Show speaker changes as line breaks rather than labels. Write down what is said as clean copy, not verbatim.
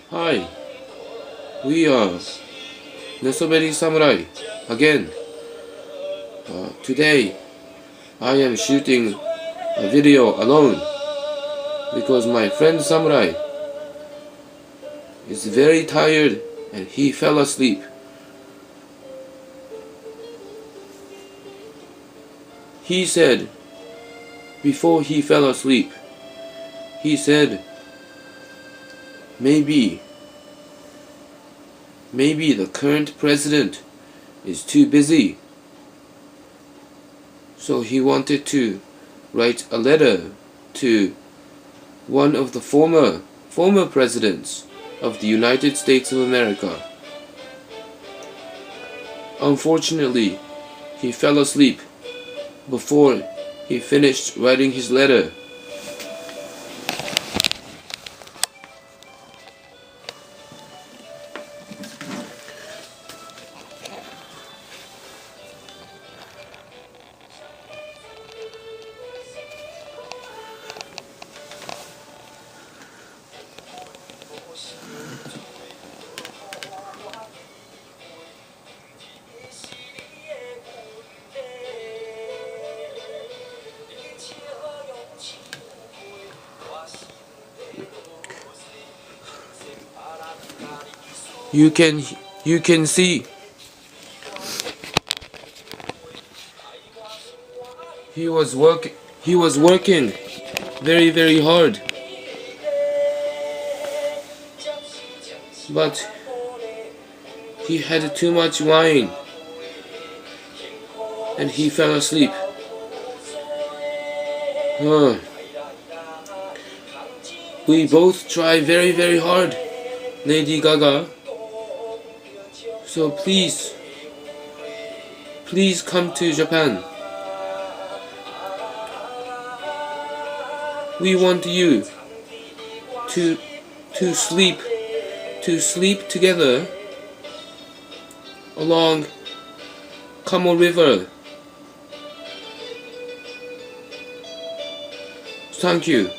Hi, we are Nesoberi Samurai again. Today I am shooting a video alone because my friend Samurai is very tired and he fell asleep. He said, before he fell asleep, he said, maybe the current president is too busy. So he wanted to write a letter to one of the former presidents of the United States of America. Unfortunately, he fell asleep before he finished writing his letter. You can see he was working very hard, but he had too much wine and he fell asleep. We both try very hard, Lady Gaga. So please come to Japan. We want you to sleep together along Kamo River. Thank you.